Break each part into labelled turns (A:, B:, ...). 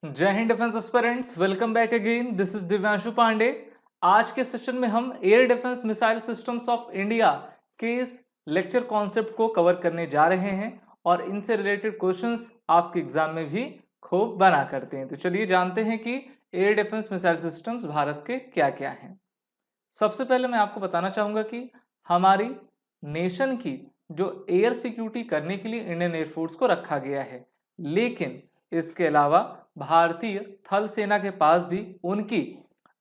A: जय Hind defence aspirants, welcome back again. This is Divyanshu Pandey. आज के सेशन में हम air defence missile systems of India के इस लेक्चर कॉन्सेप्ट को कवर करने जा रहे हैं और इनसे रिलेटेड क्वेश्चंस आपके एग्जाम में भी खूब बना करते हैं। तो चलिए जानते हैं कि air defence missile systems Bharat के क्या क्या हैं। सबसे पहले मैं आपको बताना चाहूंगा कि हमारी नेशन की जो एयर सिक्योरिटी करने के लिए इंडियन एयरफोर्स को रखा गया है, लेकिन इसके अलावा भारतीय थल सेना के पास भी उनकी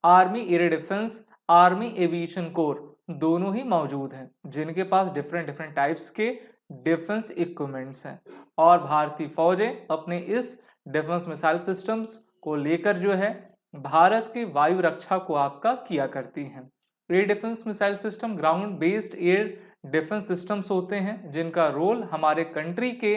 A: army air defence, army aviation core दोनों ही मौजूद हैं, जिनके पास डिफरेंट डिफरेंट टाइप्स के डिफेंस इक्विपमेंट्स हैं। और भारतीय फौजें अपने इस डिफेंस मिसाइल सिस्टम्स को लेकर जो है भारत की वायु रक्षा को आपका किया करती हैं। Air defence missile system ground based air defence systems होते हैं, जिनका रोल हमारे कंट्री के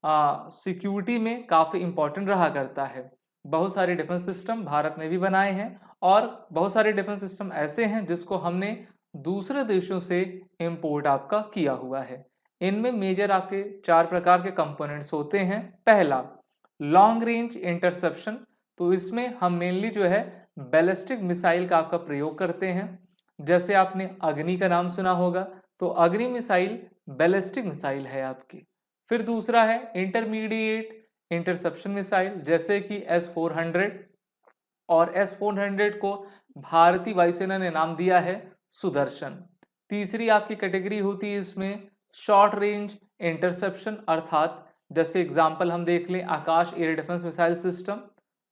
A: सिक्योरिटी में काफ़ी इंपॉर्टेंट रहा करता है। बहुत सारे डिफेंस सिस्टम भारत ने भी बनाए हैं और बहुत सारे डिफेंस सिस्टम ऐसे हैं जिसको हमने दूसरे देशों से इंपोर्ट आपका किया हुआ है। इनमें मेजर आपके 4 प्रकार के कंपोनेंट्स होते हैं। पहला, लॉन्ग रेंज इंटरसेप्शन। तो इसमें हम मेनली जो है बैलिस्टिक मिसाइल का आपका प्रयोग करते हैं। जैसे आपने अग्नि का नाम सुना होगा, तो अग्नि मिसाइल बैलिस्टिक मिसाइल है आपकी। फिर दूसरा है इंटरमीडिएट इंटरसेप्शन मिसाइल, जैसे कि S-400, और S-400 को भारतीय वायुसेना ने नाम दिया है सुदर्शन। तीसरी आपकी कैटेगरी होती है इसमें शॉर्ट रेंज इंटरसेप्शन, अर्थात जैसे एग्जांपल हम देख लें आकाश एयर डिफेंस मिसाइल सिस्टम,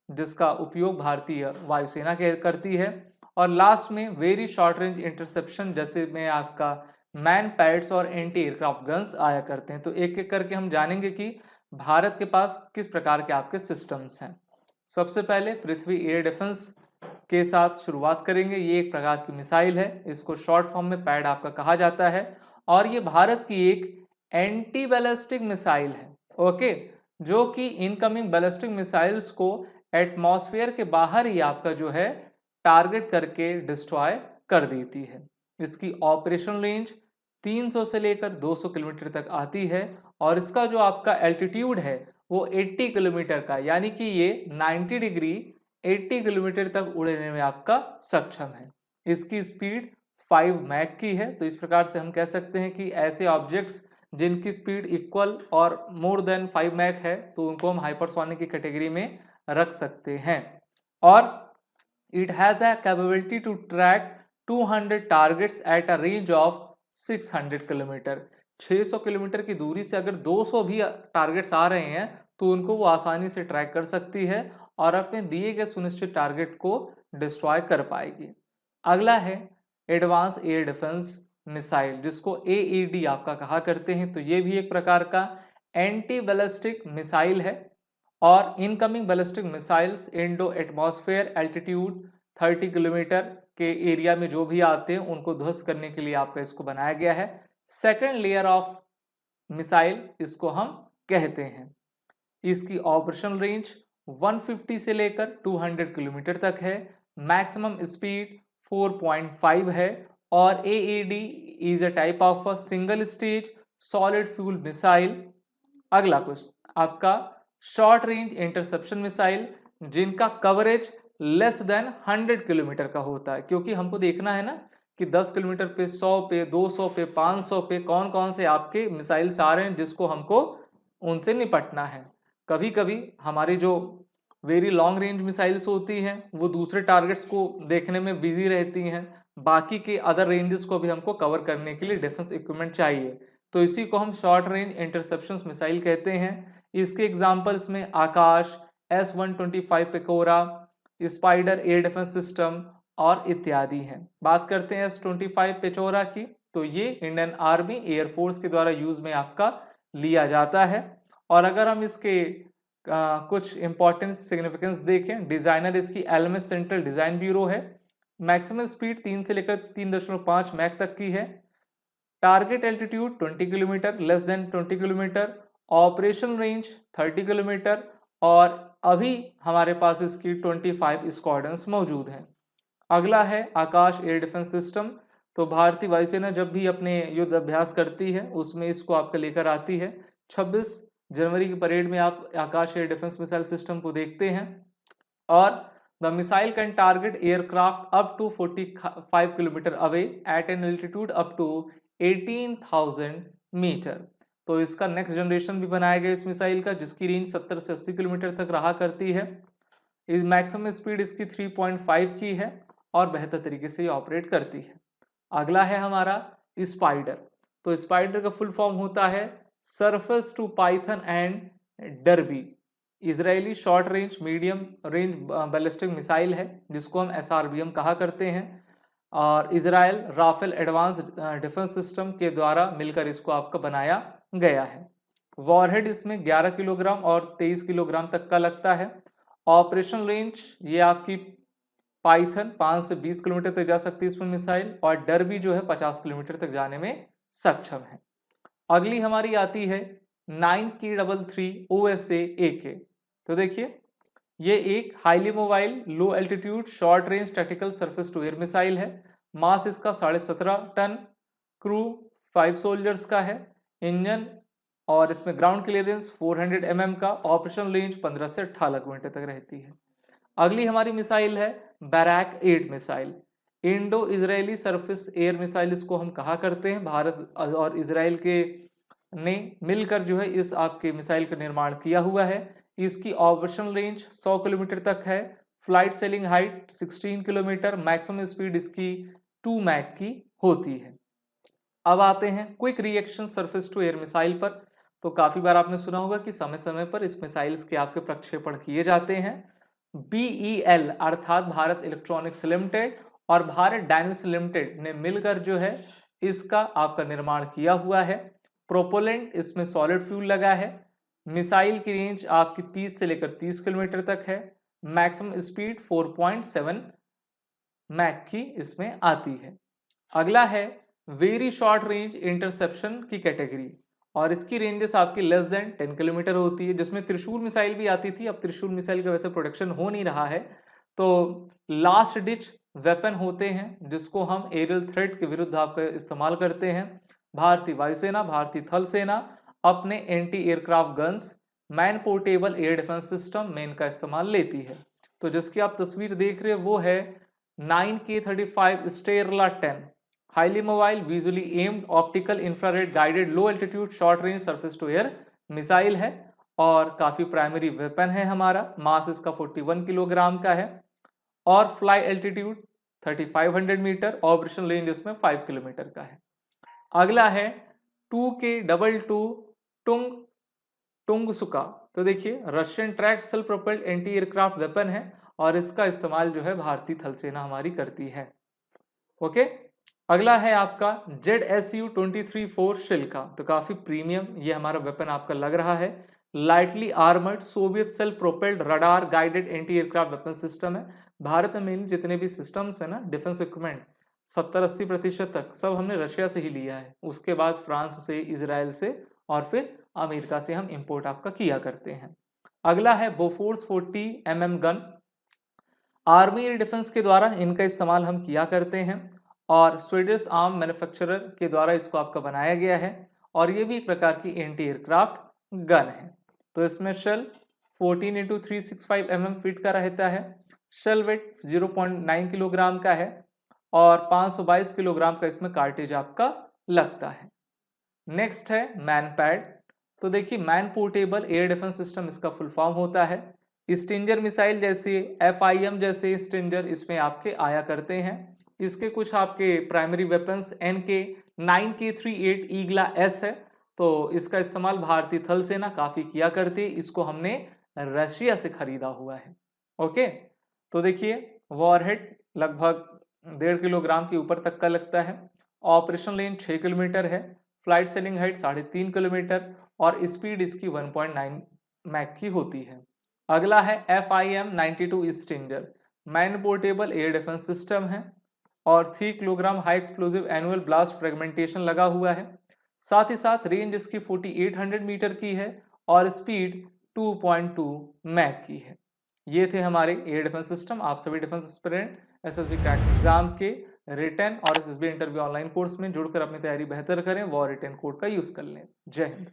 A: जिसका उपयोग भारतीय वायुसेना करती है। और लास्ट में वेरी शॉर्ट रेंज इंटरसेप्शन, जैसे में आपका मैन पैड्स और एंटी एयरक्राफ्ट गन्स आया करते हैं। तो एक एक करके हम जानेंगे कि भारत के पास किस प्रकार के आपके सिस्टम्स हैं। सबसे पहले पृथ्वी एयर डिफेंस के साथ शुरुआत करेंगे। ये एक प्रकार की मिसाइल है, इसको शॉर्ट फॉर्म में पैड आपका कहा जाता है, और ये भारत की एक एंटी बैलिस्टिक मिसाइल है, ओके, जो कि इनकमिंग बैलिस्टिक मिसाइल्स को एटमॉस्फेयर के बाहर ही आपका जो है टारगेट करके डिस्ट्रॉय कर देती है। इसकी ऑपरेशन रेंज 300 से लेकर 200 किलोमीटर तक आती है, और इसका जो आपका एल्टीट्यूड है वो 80 किलोमीटर का, यानी कि ये 90 डिग्री 80 किलोमीटर तक उड़ने में आपका सक्षम है। इसकी स्पीड 5 मैक की है। तो इस प्रकार से हम कह सकते हैं कि ऐसे ऑब्जेक्ट्स जिनकी स्पीड इक्वल और मोर देन 5 मैक है, तो उनको हम हाइपरसोनिक की कैटेगरी में रख सकते हैं। और it has a capability to track 200 targets at a range of 600 kilometre. 600 kilometre की दूरी से अगर 200 भी टारगेट्स आ रहे हैं तो उनको वो आसानी से ट्रैक कर सकती है और अपने दिए गए सुनिश्चित टारगेट को डिस्ट्रॉय कर पाएगी। अगला है एडवांस एयर डिफेंस मिसाइल, जिसको AED आपका कहा करते हैं। तो ये भी एक प्रकार का एंटी बैलिस्टिक मिसाइल है, और incoming ballistic missiles Indo atmosphere altitude 30 kilometre के एरिया में जो भी आते हैं उनको ध्वस्त करने के लिए आपका इसको बनाया गया है। सेकेंड लेयर ऑफ मिसाइल इसको हम कहते हैं। इसकी ऑपरेशन रेंज 150 से लेकर 200 किलोमीटर तक है। मैक्सिमम स्पीड 4.5 है, और AED is a type of a single stage solid fuel missile. अगला क्वेश्चन आपका शॉर्ट रेंज इंटरसेप्शन मिसाइल, जिनका कवरेज लेस देन 100 किलोमीटर का होता है, क्योंकि हमको देखना है ना कि 10 किलोमीटर पे, 100 पे, 200 पे, 500 पे कौन कौन से आपके मिसाइल्स आ रहे हैं जिसको हमको उनसे निपटना है। कभी कभी हमारी जो वेरी लॉन्ग रेंज मिसाइल्स होती हैं वो दूसरे टारगेट्स को देखने में बिजी रहती हैं, बाकी के अदर रेंजेस को भी हमको कवर करने के लिए डिफेंस इक्विपमेंट चाहिए। तो इसी को हम शॉर्ट रेंज इंटरसेप्शन मिसाइल कहते हैं। इसके एग्जाम्पल्स में Akash, S-125 Pechora, spider air defence system और इत्यादि हैं। बात करते हैं S-25 पेचोरा की, तो ये इंडियन आर्मी एयरफोर्स के द्वारा यूज में आपका लिया जाता है। और अगर हम इसके कुछ इंपॉर्टेंट सिग्निफिकेंस देखें, डिजाइनर इसकी LMS सेंट्रल डिजाइन ब्यूरो है। मैक्सिमम स्पीड 3 से लेकर 3.5 मैक तक की है। Target altitude 20 kilometre, less than 20 kilometre. Operation range 30 kilometre, और अभी हमारे पास इसकी 25 स्क्वाड्रंस मौजूद हैं। अगला है आकाश एयर डिफेंस सिस्टम। तो भारतीय वायुसेना जब भी अपने युद्ध अभ्यास करती है उसमें इसको आपके लेकर आती है। 26 जनवरी की परेड में आप Akash air defence missile system को देखते हैं। और the missile can target aircraft up to 45 kilometre away at an altitude up to 18,000 metre. तो इसका नेक्स्ट जनरेशन भी बनाया गया इस मिसाइल का, जिसकी रेंज 70 से 80 किलोमीटर तक रहा करती है। मैक्सिमम स्पीड इसकी 3.5 की है और बेहतर तरीके से ये ऑपरेट करती है। अगला है हमारा स्पाइडर। तो स्पाइडर का फुल फॉर्म होता है surface to python and derby. Israeli short range medium range ballistic missile है, जिसको हम SRBM कहा करते हैं। और Israel Rafael advance defence system के द्वारा मिलकर इसको आपका बनाया गया है। वॉरहेड इसमें 11 किलोग्राम और 23 किलोग्राम तक का लगता है। ऑपरेशन रेंज ये आपकी पाइथन 5 से 20 किलोमीटर तक जा सकती है इसमें मिसाइल, और डर्बी जो है 50 किलोमीटर तक जाने में सक्षम है। अगली हमारी आती है 9K33 OSA AK। तो देखिए ये एक highly mobile low altitude short range tactical surface to air missile है। मास इसका 17.5 टन, क्रू 5 सोल्जर्स का है, इंजन और इसमें ग्राउंड क्लियरेंस 400 mm का, ऑपरेशन रेंज 15 से 18 किलोमीटर तक रहती है। अगली हमारी मिसाइल है बैराक 8 missile, Indo Israeli surface air missile इसको हम कहा करते हैं। भारत और इजराइल के ने मिलकर जो है इस आपके मिसाइल का निर्माण किया हुआ है। इसकी ऑपरेशन रेंज 100 किलोमीटर तक है, flight ceiling height 16 kilometre, maximum speed इसकी 2 मैक की होती है। अब आते हैं quick reaction surface to air missile पर। तो काफी बार आपने सुना होगा कि समय समय पर इस मिसाइल्स के आपके प्रक्षेपण किए जाते हैं। BEL अर्थात भारत इलेक्ट्रॉनिक्स लिमिटेड और भारत डायनेमिक्स लिमिटेड ने मिलकर जो है इसका आपका निर्माण किया हुआ है। प्रोपोलेंट इसमें सॉलिड फ्यूल लगा है। मिसाइल की रेंज आपकी 30 से लेकर 30 किलोमीटर तक है। मैक्सिमम स्पीड 4.7 मैक की इसमें आती है। अगला है वेरी शॉर्ट रेंज इंटरसेप्शन की कैटेगरी, और इसकी रेंजेस आपकी लेस देन 10 किलोमीटर होती है, जिसमें त्रिशूल मिसाइल भी आती थी। अब त्रिशूल मिसाइल का वैसे प्रोडक्शन हो नहीं रहा है, तो लास्ट डिच वेपन होते हैं जिसको हम एरियल थ्रेट के विरुद्ध आपका इस्तेमाल करते हैं। भारतीय वायुसेना, भारतीय थल सेना अपने anti aircraft guns, man portable air defence system में इनका इस्तेमाल लेती है। तो जिसकी आप तस्वीर देख रहे हो वो है 9K35 Strela 10 highly mobile visually aimed optical infrared guided low altitude short range surface to air missile है, और काफी प्राइमरी वेपन है हमारा। मास इसका 41 किलोग्राम का है और fly altitude 3500 metre, operation range इसमें 5 किलोमीटर का है। अगला है 2K22 टुंगसुका। तो देखिए Russian tracked self propelled anti aircraft weapon है, और इसका इस्तेमाल जो है भारतीय थल सेना हमारी करती है। ओके, अगला है आपका ZSU-23-4 शिल्का। तो काफी प्रीमियम ये हमारा वेपन आपका लग रहा है। Lightly armoured Soviet self propelled radar guided anti aircraft weapon system है। भारत में जितने भी सिस्टम्स है ना डिफेंस इक्विपमेंट 70-80% तक सब हमने रशिया से ही लिया है। उसके बाद फ्रांस से, इजराइल से और फिर अमेरिका से हम इंपोर्ट आपका किया करते हैं। अगला है Bofors 40 mm gun. Army air defence के द्वारा इनका इस्तेमाल हम किया करते हैं, और स्वीडिश आर्म मैन्युफैक्चरर के द्वारा इसको आपका बनाया गया है, और ये भी एक प्रकार की एंटी एयरक्राफ्ट गन है। तो इसमें शेल 14x365 mm फीट का रहता है, शेल वेट 0.9 किलोग्राम का है, और 522 किलोग्राम का इसमें कार्टेज आपका लगता है। नेक्स्ट है मैन पैड। तो देखिए man portable air defence system इसका फुल फॉर्म होता है। स्टिंजर मिसाइल जैसे FIM जैसे स्टिंजर इसमें आपके आया करते हैं। इसके कुछ आपके प्राइमरी वेपन्स NK9K38 ईगला S है, तो इसका इस्तेमाल भारतीय थल सेना काफी किया करती है। इसको हमने रशिया से खरीदा हुआ है। ओके, तो देखिए वॉरहेड लगभग 1.5 किलोग्राम के ऊपर तक का लगता है, ऑपरेशन रेंज 6 किलोमीटर है, फ्लाइट सेलिंग हाइट 3.5 किलोमीटर, और स्पीड इसकी 1.9 मैक की होती है। अगला है FIM-92 Stinger, man portable air defence system है, और 3 kilogram high explosive annular blast fragmentation लगा हुआ है। साथ ही साथ रेंज इसकी 4800 मीटर की है, और स्पीड 2.2 मैक की है। ये थे हमारे एयर डिफेंस सिस्टम। आप सभी defence aspirant SSB crack exam के रिटन और SSB इंटरव्यू ऑनलाइन कोर्स में जुड़कर अपनी तैयारी बेहतर करें, वॉर रिटन कोड का यूज कर लें। जय हिंद।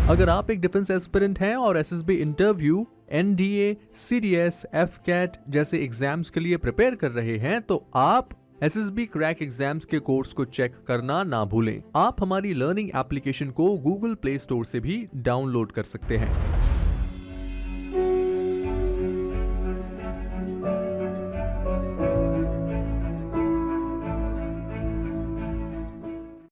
B: अगर आप एक डिफेंस एस्पिरेंट हैं और SSB interview, NDA, CDS, AFCAT जैसे एग्जाम्स के लिए प्रिपेयर कर रहे हैं तो आप एसएसबी क्रैक एग्जाम्स के कोर्स को चेक करना ना भूलें। आप हमारी लर्निंग एप्लीकेशन को गूगल प्ले स्टोर से भी डाउनलोड कर सकते हैं।